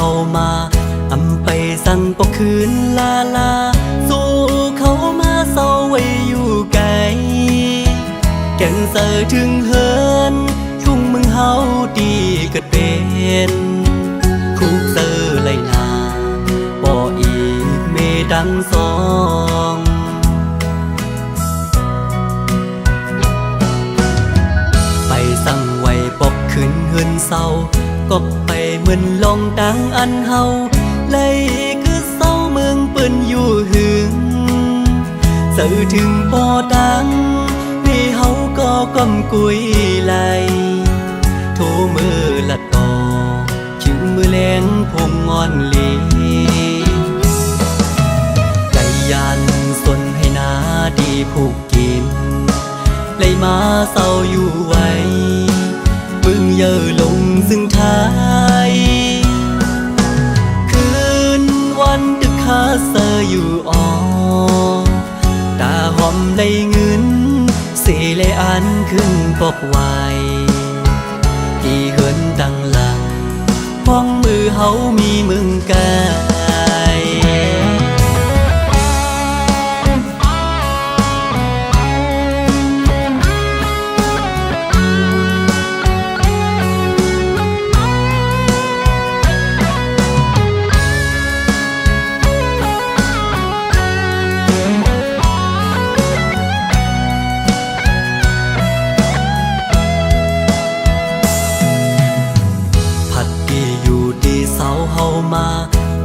เข้ามาอำไปสั่งปกคืนลาลาสู้เขามาเศร้าไว้อยู่ไกลแก่นเสือถึงเฮินทุ่งมึงเฮาดีเกิดเป็นคุกเสือไหลนาบ่อีกเมดังสองไปสั่งไว้ปกคืนเฮินเศร้ากบไปเหมือนลองดังอันเฮาเลยคือเศร้าเมืองเปิ้นอยู่หึงสื่อถึงบ่ดังนี่เฮาก็ก้มกุยไหลโทมือละต่อถึงมือแรงพงงอนลีไก่ยันสนให้นาดีผูกกินเลยมาเศร้าอยู่ไว้มึงเย่อลงซึ่งท้ายคืนวันดึกคาเซออยู่อ่อตาหอมเลยเงินสีเลยอันขึ้นปกไว้ที่เหินดังหลังพ้องมือเฮามีมึงกาย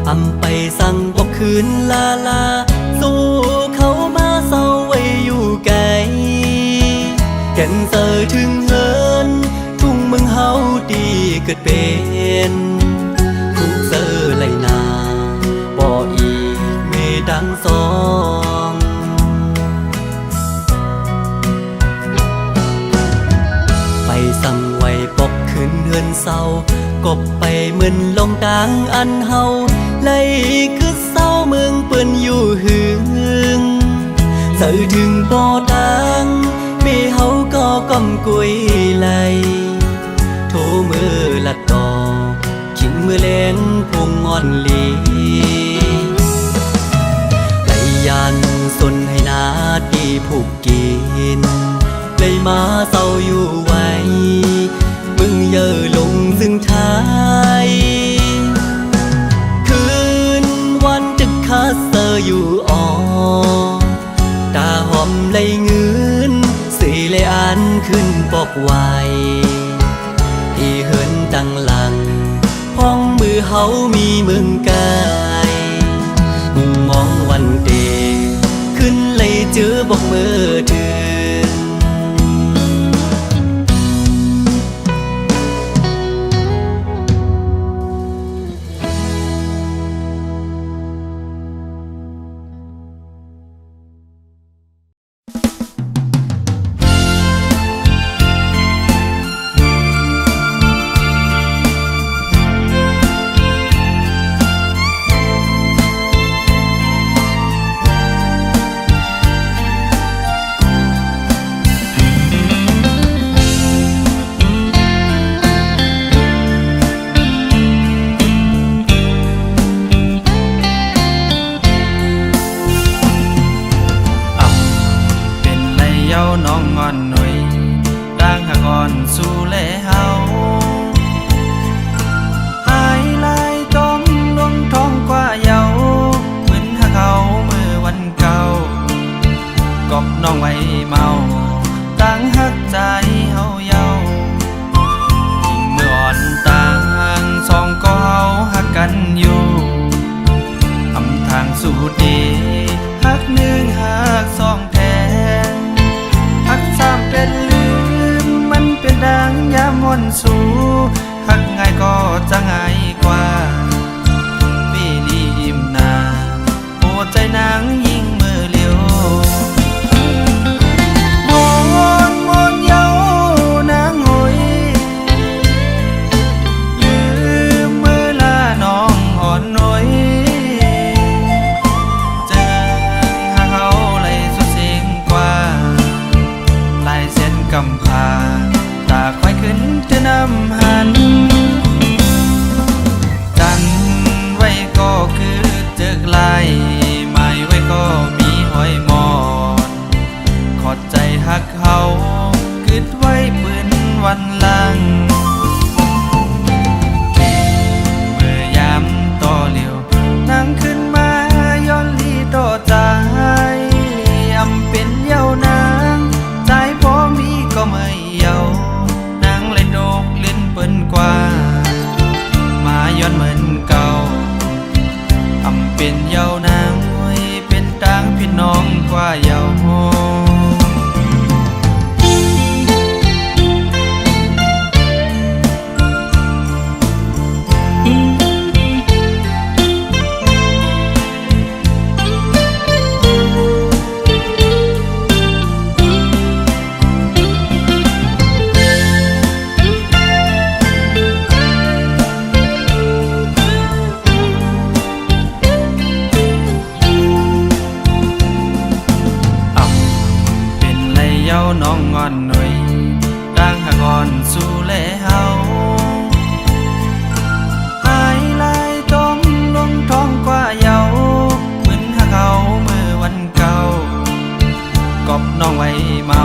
อำไปสั่งบอกคืนลาลาสู้เขามาเศร้าไว้อยู่ไกลแก่นเสือถึงเฮินทุ่งมึงเฮาดีเกิดเป็นทุกเสือไหลนาบ่อีกเมดังสองไปสั่งไว้ปกคืนเฮือนเศร้ากบไปเหมือนลงดังอันเฮาเลยคือเศร้าเมืองเปิ้นอยู่หึงสื่อถึงบ่ดังมีเฮาก็ก้มกุยไหลโทมือละต่อขิงมือแรงพงงอนลีไหลยันสนให้นาดีผูกกินเลยมาเศร้าอยู่ไว้มึงเย่อลงซึ่งท้ายคืนวันดึกคาเซออยู่อ่อตาหอมเลยเงินสีเลยอันขึ้นปกไว้ที่เหินดังหลังพ้องมือเฮามีมึงกายมองวันเดขึ้นเลยเจอบอกมือเธอน้องงอนหน่อยร่างหักอ่อนสู่แลเฮาหายลายจมลวงท้องกว่าเยาเหมือนหักเขาเมื่อวันเก่ากอบน้องไว้เมาตั้งหักใจเฮาเยายิ่งเมื่ออ่อนต่างสองก็เฮาหักกันอยู่ทำทางสู่ดีหักหนึ่งหักสองแทนหักสามเป็นลืมมันเป็นดังยามวนสู่หักง่ายก็จะง่ายกว่าปีนี้ยิ้มหน้าหัวใจนางยิ่งมือเลี้ยวมนเย้านางหอยลืมเมื่อลาน้องอ่อนหน่อยใจ อำเป็นเยาวนางมวยเป็นต่างพี่น้องกว่าเยาโฮน้องงอนหน่อยร่างหากอ่อนสู่แลเฮาหายลายจมลงท้องกว่าเยาเหมือนหากเขาเมื่อวันเก่ากอบน้องไว้เมา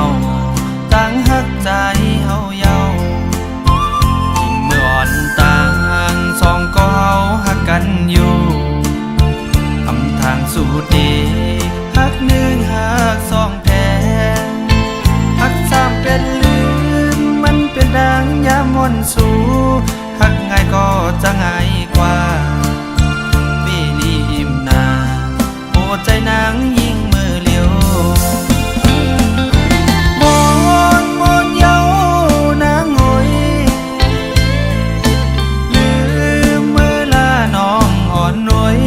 ต่างหักใจเฮาเยายิ่งเมื่ออ่อนต่างสองก็เฮาหักกันอยู่อำทางสู่ดีหักหนึ่งหักสองแท้หักสามเป็นลืมมันเป็นดังยามวนสู่หักง่ายก็จะง่ายกว่าปีนี้อิ่มนาโอ้ใจนางยิ่งมือเลี้ยวมอนเยาวนางหอยลืมเมื่อลาน้องอ่อนหน่วย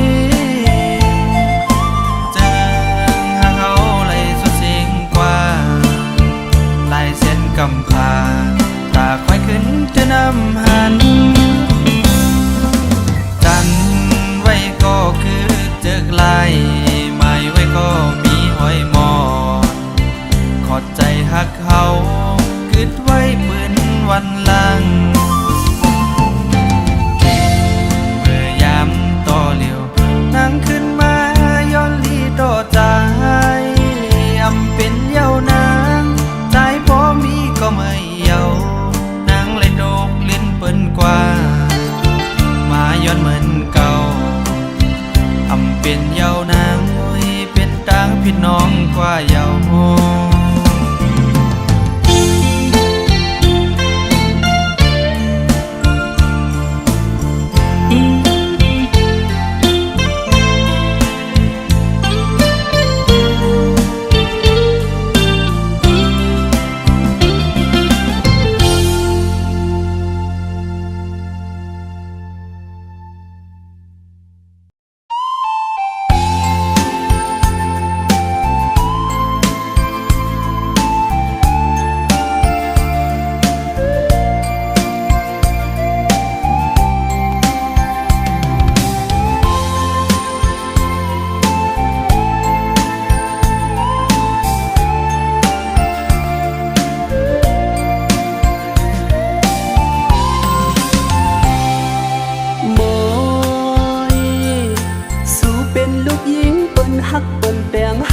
เจอหากเขาเลยสุดสิ่งกว่าลายเส้นกำพาตาควายขึ้นจะนำหันจันไว้ก็คือเจอกลายไม่ไว้ก็มีห้อยหมอนขอดใจหักเขาคืดไว้ปืนวันหลังเมื่อยามต่อเหลียวนั่งขึ้นมาย้อนลีต่อใจอำเป็นเยาวนางใจพอมีก็ไม่เยานางเลยโดกเล่นเปิ้นกว่ามาย้อนเหมือนเก่าอำเป็นเยาวนางมวยเป็นต่างพี่น้องกว่าเยาโฮ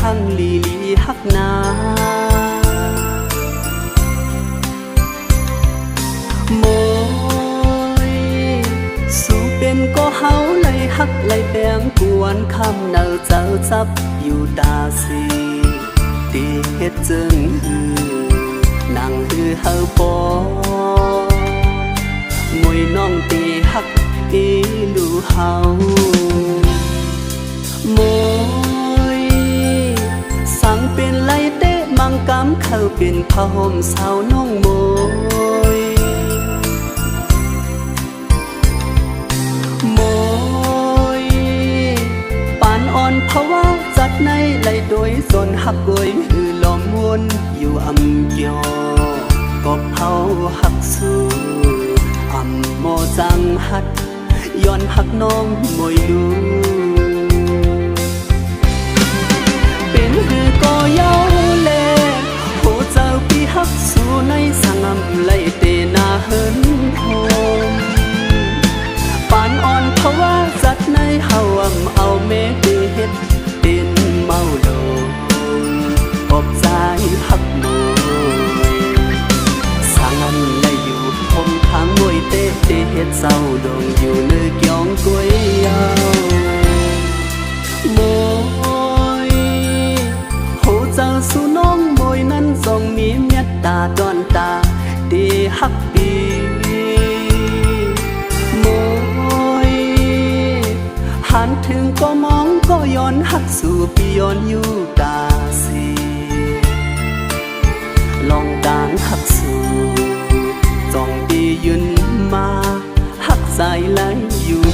หังลีหักนาโมยสู่เป็นก็เฮาไล่หักไล่แบงกวนคำเนาเจ้าจับอยู่ตาสีตีเฮ็ดจึงนั่งฮือเฮาปอมวยน้องตีหักอีลูเฮาโมสั่งเป็นไล่เตะมังกำเข้าเป็นผ้าห่มสาวน้องโมยโมยปานอ่อนเพราะว่าจัดในไล่โดยส่วนหักกวยหือลองวนอยู่อำเกียวก็เผาหักสู้อำโมจังหัดย้อนหักน้องโมยดูก็เย้าเล่โหเจ้าพี่หักสู่ในสังอำไล่เตนาเฮินโฮมปานอ่อนเพราะว่าจัดในเฮาเอาเมเฮ็ดเป็นเมาโดปอบใจหักมวยสังอำไล่อยู่คมทางมวยเตเฮ็ดเศร้าดงอยู่เนื้อเกี่ยงกวยยาวโมเจ้าสู่น้องมวยนั้นทรงมีเมตตาดอนตาดีฮักปีมวยห หันถึงก็มองก็ย้อนหักสู่ปีย้อนอยู่ตาสีลองดางหักสู่จองดียืนมาหักใจไหลอยู่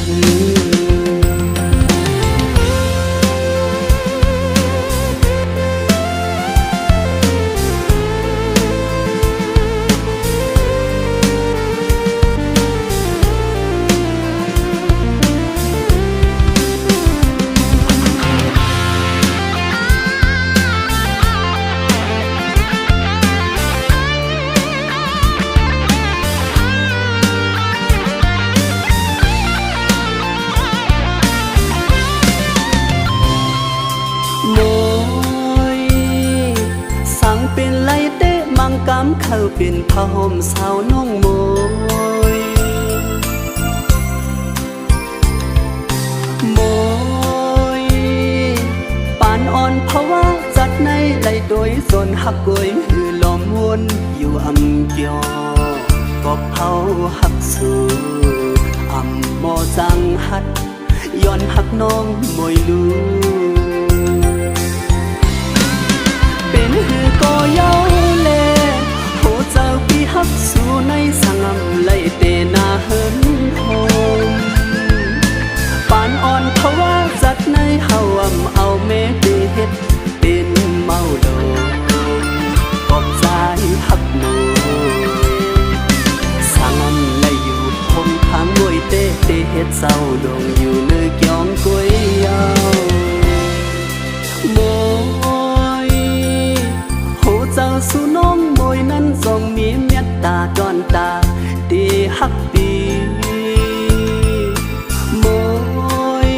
กำเข้าเป็นผ้าห่มสาวน้องโมยโมยปานอ่อนเพราะว่าจัดในไหลโดยส่วนหักกวยหือลอมวนอยู่อำเกียวก็เผาหักสู่อำโมจังหัดย้อนหักน้องมวยลูเป็นหือก็เย้าเลเจ้าปีหักสู่ในสังอำไลเตนาเฮินโฮมปานอ่อนเพราะว่าจัดในเฮาเอาเมเดเฮ็ดเป็นเมาโดกอบใจหักหนูสังอำไลอยู่คงทางมวยเตเฮ็ดเศร้าดงอยู่เนื้อเกียงกวยยาวโมยโหเจ้าสู่น้องมวยนั้นทรงมีเมตตาดอนตาดีฮักปีโมย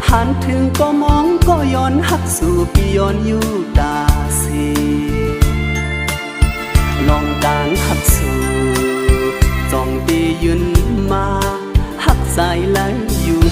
หันถึงก็มองก็ย้อนหักสู่ปีย้อนอยู่ตาสีลองดางหักสู่จองดียืนมาหักใจไหลอยู่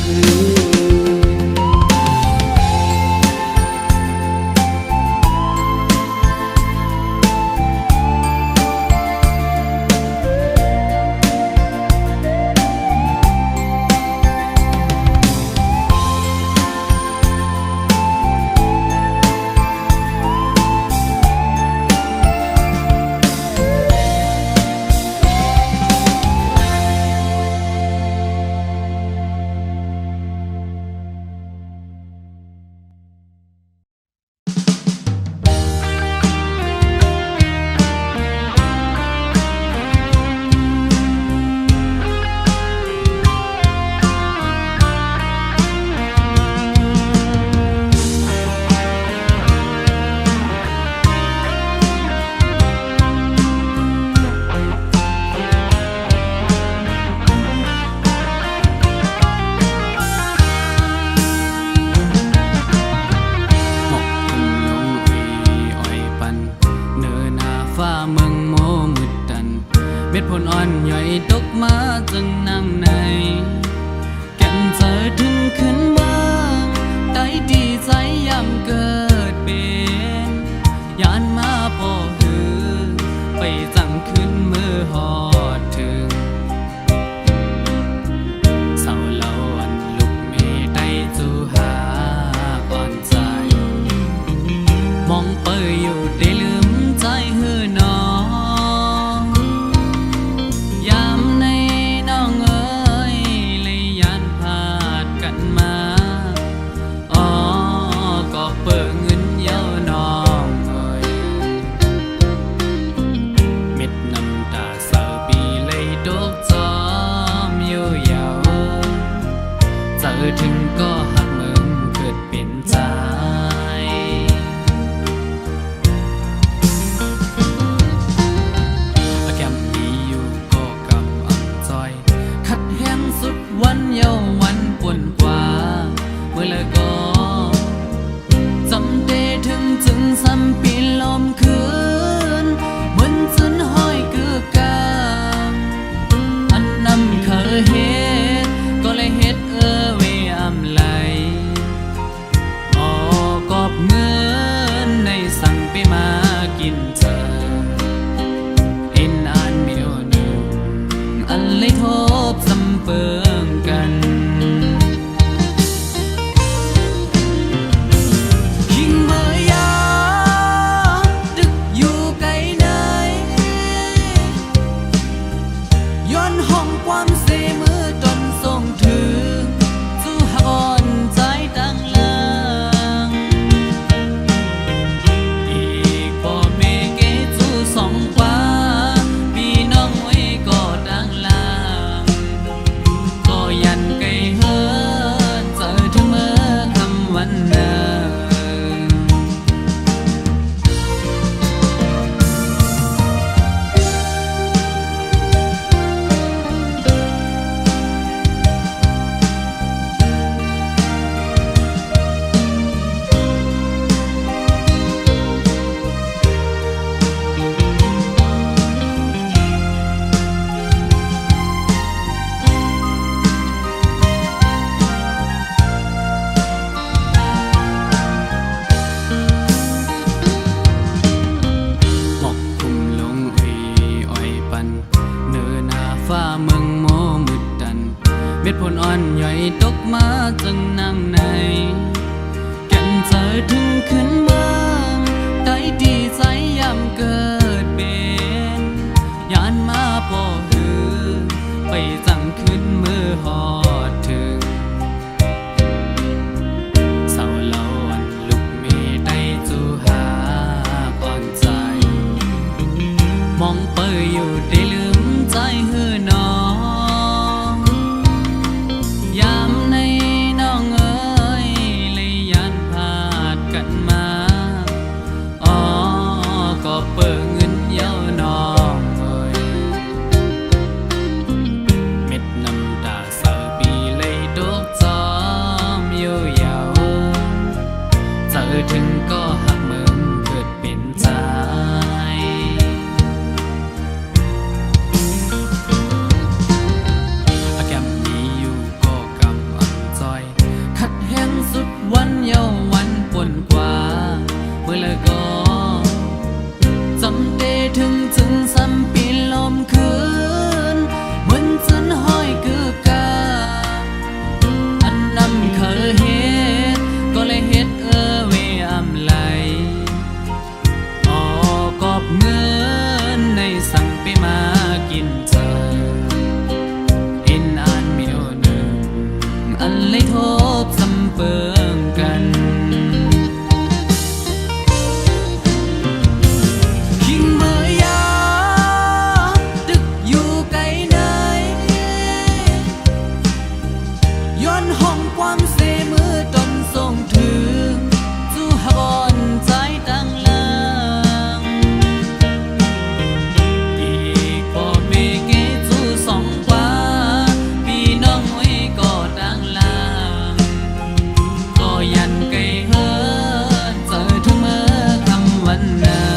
เม็ดผลอ่อนย่อยตกมาจนน้ำในแก่นเจอถึงขึ้นมาได้ดีใจยามเกิดเป็นยานมาพอหือไปจังขึ้นมือหอดถึงเศร้าเล่าอันลุกไม่ได้จูหาก่อนใจมองเปยอยู่ได้ลืมใจหือน้องถึงก็หักมึงเกิดเป็นใจแก้มดีอยู่ก็กำอับจอยขัดแห้งสุดวันเยาวันปวนกว่าเมื่อเลยก็จำได้ถึงจึงซ้ำปีลมคืนเหมือนจนห้อยกือกาอันนำเคยเฮ็ดก็เลยเฮ็ดไหลกอบเงินในสั่งไปมากินเจอเอ็นอ่านเมียวหนึ่งอันเลยทบสำเปิงกัน อ่อนย่อยตกมาจังนางในกันเจอถึงขึ้นเมืองได้ดีใจยามเกิดเป็นยานมาป่อหือไปจังขึ้นมือหอดถึงเศร้าเล่าอันลุกมีได้จูหาก่อนใจมองเปยอยู่ได้ลืมใจหือน้องยามในน้องเอ๋ยเลยยานพาดกันมาอ๋อก็เปิดเงินเย้าน้องเอ๋ยเม็ดน้ำตาเศร้าปีเลยดกจอมอยู่ยาวเจอถึงก็หักมึงเกิดเป็นใจอาแก้มมีอยู่ก็กำอันจอยขัดแห้งสุดวันเยาวันปนกว่าเมื่อเลยก็จำได้ถึงซ้ำปีลมคืนเหมือนจันห้อยคือกาอันนำเคยเฮ็ดก็เลยเฮ็ดเวอำไหลออกอบเงินในสั่งไปมากินเจอเห็นอ่านมีโอหนึ่งอันเลยทบซ้ำเปิงกันคิงเมื่อยาดึกอยู่ไกลไหนย้อนห้องความเสมือตนส่งถึงจูหบอนใจตั้งหลังอีกพอเมเกจูสองกว่าพี่น้องไว้ก็ตั้งหลังก็ยันไกลเฮินเจอทุกเมื่อคำวันนั้น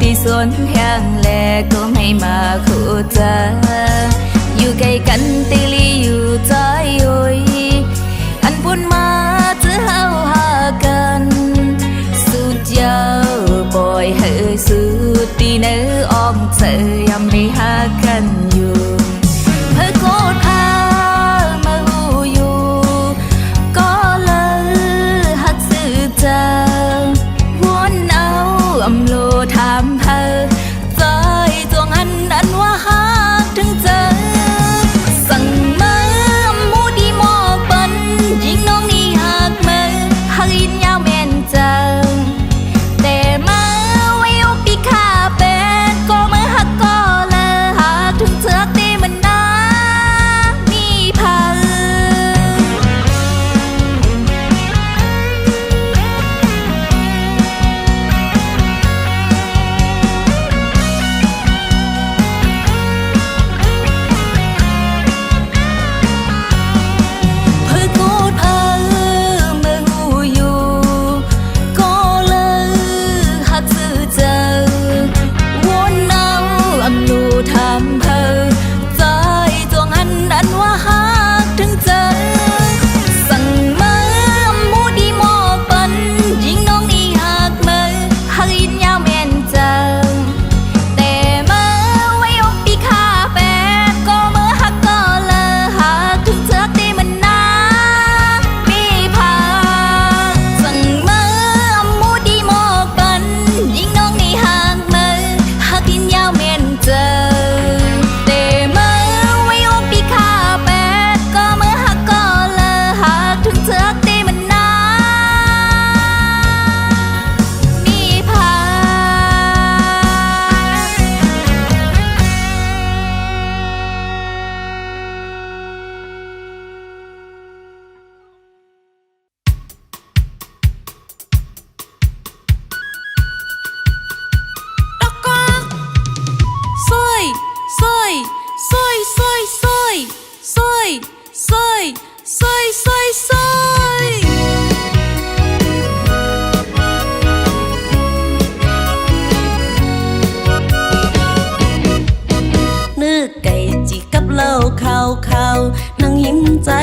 ที่สวนแห้งแลก็ไม่มาคู่เจออยู่ใกล้กันตีลีอยู่ใจโอ้ยอันพูดมาจะเฮาหากันสุดยาวบ่อยเฮอสุดที่เนื้ออ้อมเจอยำได้หากันอยู่เพื่อโคตรพามาหูอยู่ก็เล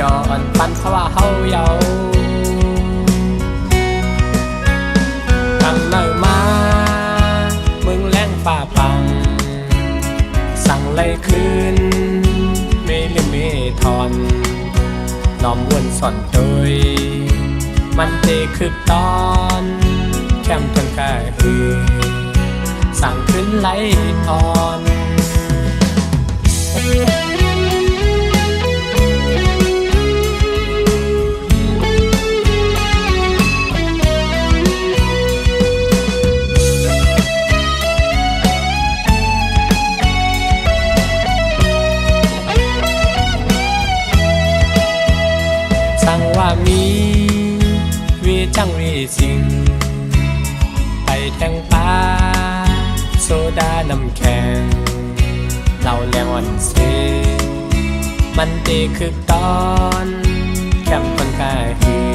จอนปันเพราะว่าเฮาเยาตั้งเนิ่นมามึงแรงฝ่าปังสั่งไล่คืนไม่ลิมไม่ทอนน้อมวนสอนเตยมันเตคือตอนแคมต้นกายหือสั่งขึ้นไล่ทอนสั่งว่ามีวีจังวีสิงไปแทงปลาโซดาน้ำแข็งเหล้าแรงอ่อนเซมันตีคือตอนแคมป์คนกายหือ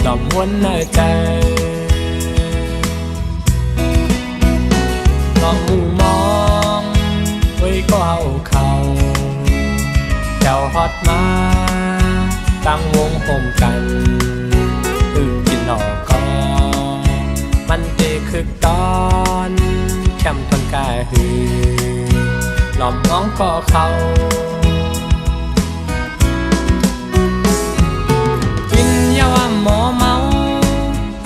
หล่อมวนเนอใจลองมุ่งมองไว้ก็เอาเขาเจ้าฮอตมาตั้งวงห่มกันกินหนอกก็มันเตคือตอนแคมต้นกายหือหล่อมน้องก็เขากินยาว่าหมอเมา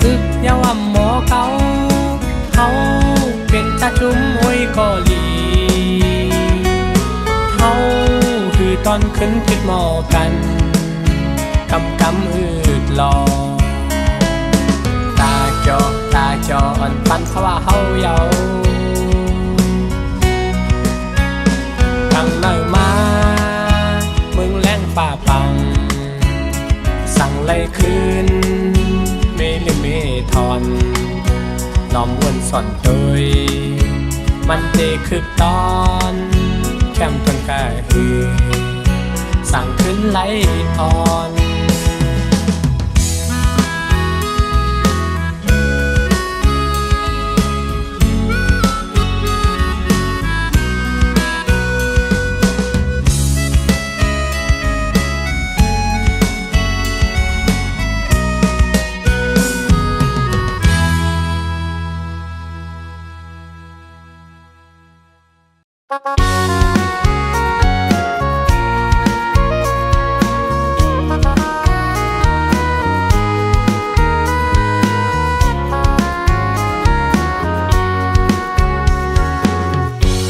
อึกยาว่าหมอเขาเขาเป็นตาจุ้มห้วยก็ลีเขาคือตอนขึ้นคิดหมอกันกำอืดรอตาจอนปันเพราะว่าเฮาเยาตั้งเนิ่นมามึงแรงฝ่าปังสั่งไล่คืนไม่ลิมไม่ทอนน้อมวนสอนเตยมันเตคือตอนแคมต้นกายหือสั่งขึ้นไล่ทอน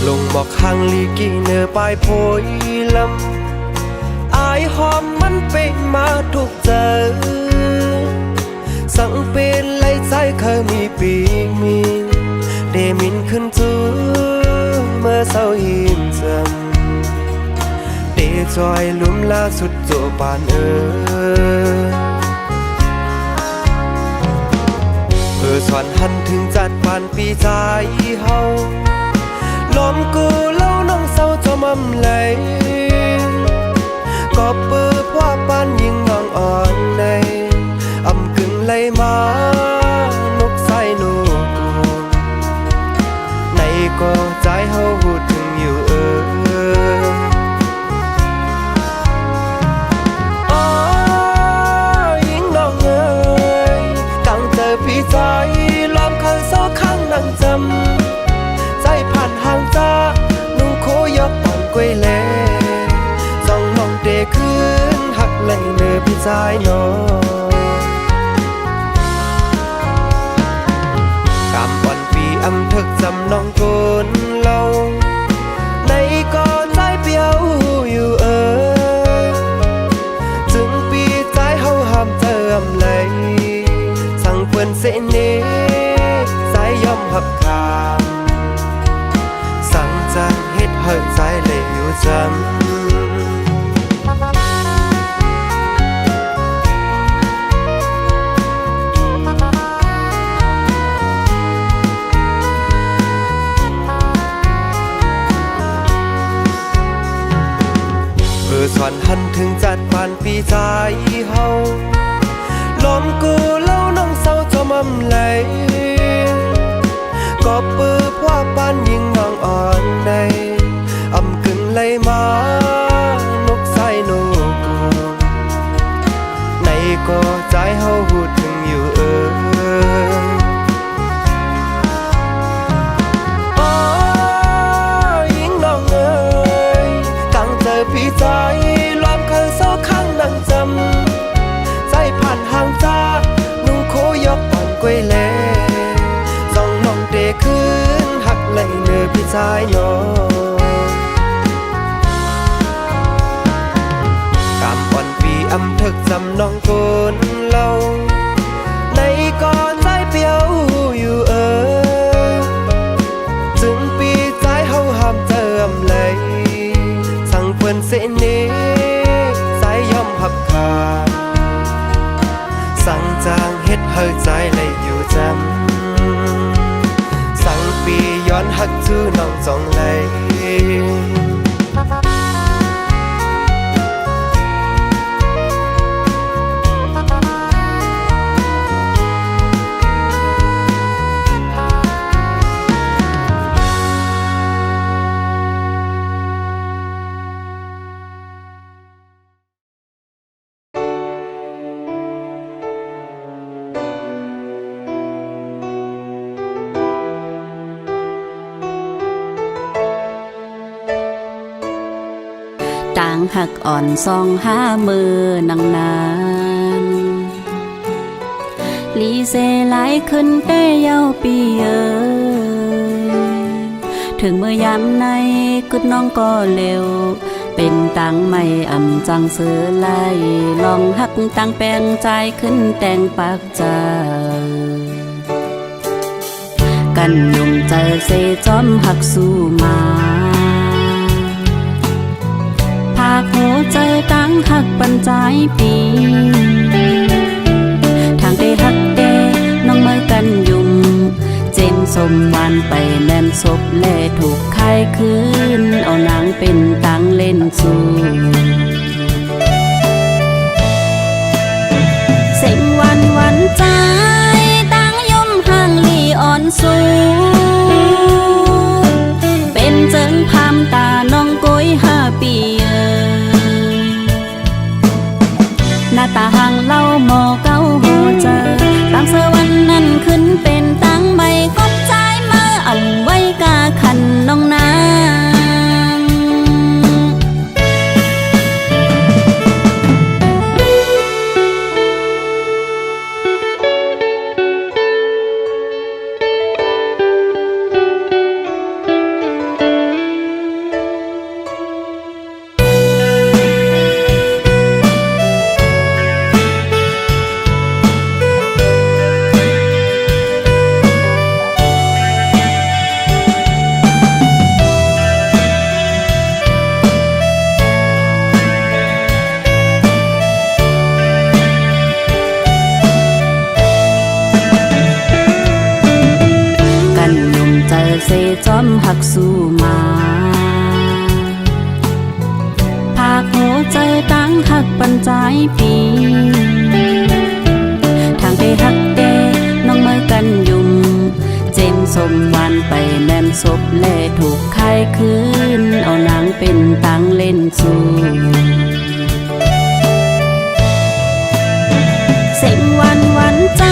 ลงบอกข้างลีกีเนอปลายโพยลำอายหอมมันเป็นมาทุกเจอสั่งเป็นไล่ใจเคยมีปีกมีเดมินขึ้นจูเมื่อเศร้าหิมจำเดจอยลุ่มล่าสุดโจปานสอนหันถึงจัดปานปีใจเฮาลมกูเล่าน้องเศร้าจอมำไหลก็ปืบว่าปานยิงน้องอ่อนในอำกึ่งไหลมานกใส่นูกูในก็ใจเฮาหูถึงอยู่ยิงน้องเอ๋ยตั้งแต่พี่ใจลอมคันเศร้าข้างนั่งจำใจผ่านห่างจ้านุ่งโคยกตอนกล้วยเล่ส่องน้องเดขึ้นหักไหลเนื้อพี่ใจน้อกำวันปีอำทึกจำน้องโกนเล่าในก็ใจเปียวอยู่จึงปีใจเฮาห้ามเติมไหลสั่งเปิ้นเสเนสายยอมหับคามสั่งจังเฮ็ดเฮิดใจเลยอยู่จำสอนหันถึงจัดปานปีใจเฮาลมกูเล่าน้องเศร้าจอมำไหลก็ปืบว่าปานยิงน้องอ่อนในอำกึ่งไหลมานกใส่นูกู วยแลส่องน้องเตะคืนหักไหลเนื้อพี่ชายน้องกำอ่อนปีอำทึกจำน้องคนเล่าในก่อนใจเปียวอยู่ถึงปีใจเฮาห้ามเติมเลยสั่งเพิ่นเสนี้ใจยอมหักขาดสั่งจางเฮ็ดเฮาใจเลยอยู่จำสั่งปีย้อนหักจูน้องจองเลยต่างหักอ่อนซองหามือนางนานลีเซหลายขึ้นแต่เย้าปีถึงเมื่อยามในกุดน้องก็เร็วเป็นตังไม่อ่ำจังเสือไล่ลองหักตังแปลงใจขึ้นแต่งปากใจกันยุ่งใจเซจอมหักสู้มาภาคหัวใจตั้งหักปันใจปีทางได้หักเดน้องเมื่อกันยุ่มเจมสมวันไปแม่นศพแลถูกใครคืนเอานางเป็นตังเล่นสู้เสียงวันใจตั้งย่อมห่างลีอ่อนสู้เป็นเจิงพามตาน้องโกย5 ปีหน้าตาห่างเล่าหมอเก้าหัวเจอตั้งเสวันนั้นขึ้นเป็นตั้งใบกบใจมาอ่ำไว้กาขันน้องนางเซจอมหักสู้มาภาคหัวใจตั้งหักปันใจปีทางได้หักเดน้องเมื่อกันยุ่มเจมสมวันไปแม่นศพแลถูกใครคืนเอานางเป็นตังเล่นสู้เสียงวันใจ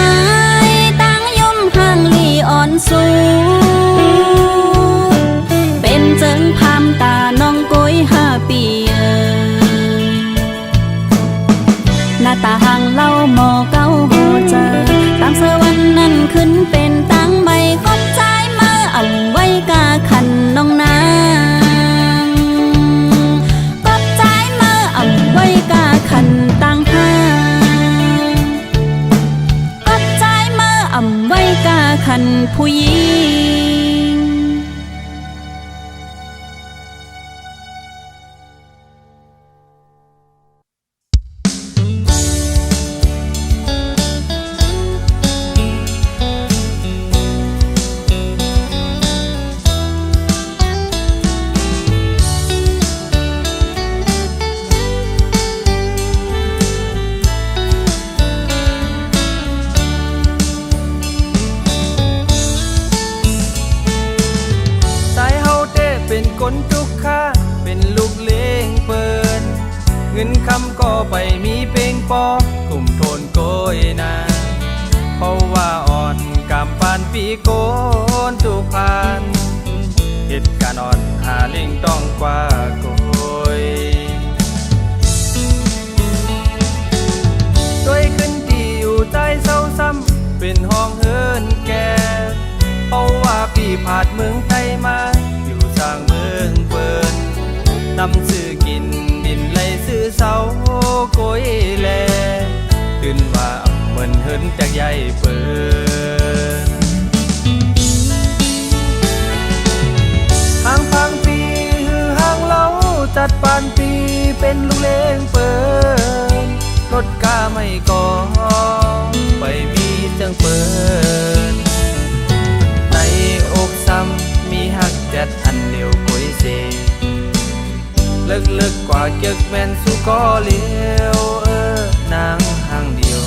ตั้งย่อมห่างลีอ่อนสู้เป็นเจิงพามตาน้องโกย5 ปีหน้าตาห่างเล่าหมอเก้าหัวเจอตั้งเสวันนั้นขึ้นเป็นตั้งใบกบใจมาอ่ำไว้กาขันน้องนางกบใจมาอ่ำไว้กาขันตั้งห้ากบใจมาอ่ำไว้กาขันผู้หญิงเป็นคนทุกข้าเป็นลูกเลี้ยงเปินเงินคำก็ไปมีเป่งปอกลุ่มโทนโกยนาเพราะว่าอ่อนกำปานปีโกนทุกพานเหตุการณ์อ่อนหาเล่งต้องกว่าโกยด้วยขึ้นที่อยู่ใจเศร้าซ้ำเป็นห้องเฮือ ผาดเมืองไทยมาอยู่สร้างเมืองเปินนำซื้อกินดินไหลซื้อเสาโกยแลตื่นว่าเหมือนเหินจากใหญ่เปินห่างพังปีหือห่างเล่าจัดปานปีเป็นลูกเล้งเปินรถกาไม่ก่อไปมีจังเปินในอกซ้ำมีหักแดดอันเดียวกุยเซลึกกว่าเก็กแม่นสู้ก็เลี้ยวนางห่างเดียว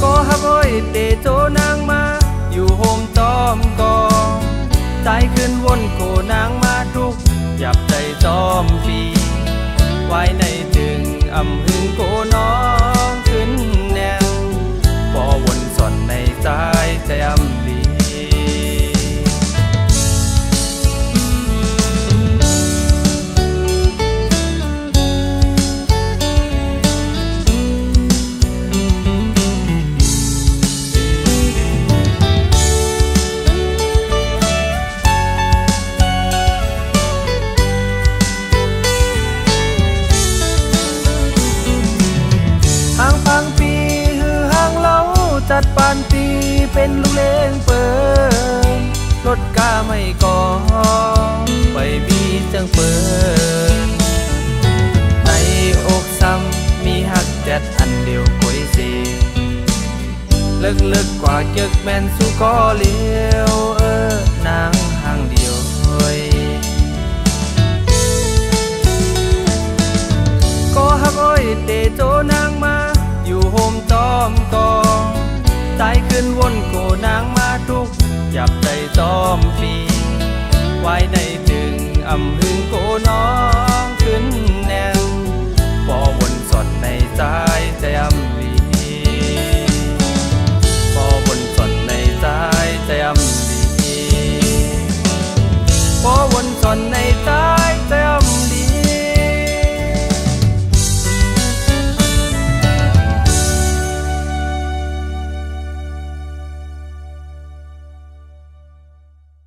ก็ฮักโอ้ยเตโจนางมาอยู่โฮมตอมกองใจขึ้นวนโกนางมาทุกหยับใจจอมปีไว้ในถึงอำหึงโกน้องขึ้นแนวพอวนสอนในใจใจอำลีจัดปานปีเป็นลูกเล้งเปินรถกาไม่ก่อไปมีจังเปินในอกซ้ำมีหักแดดอันเดียวกุยเซลึกกว่าเก็กแม่นสู้ก็เลี้ยวนางห่างเดียวก็ฮักโอ้ยเตโจนางมาอยู่โฮมตอมกองใจขึ้นวนโกนางมาทุกหยับใจจอมปีไว้ในถึงอำหึงโกน้อง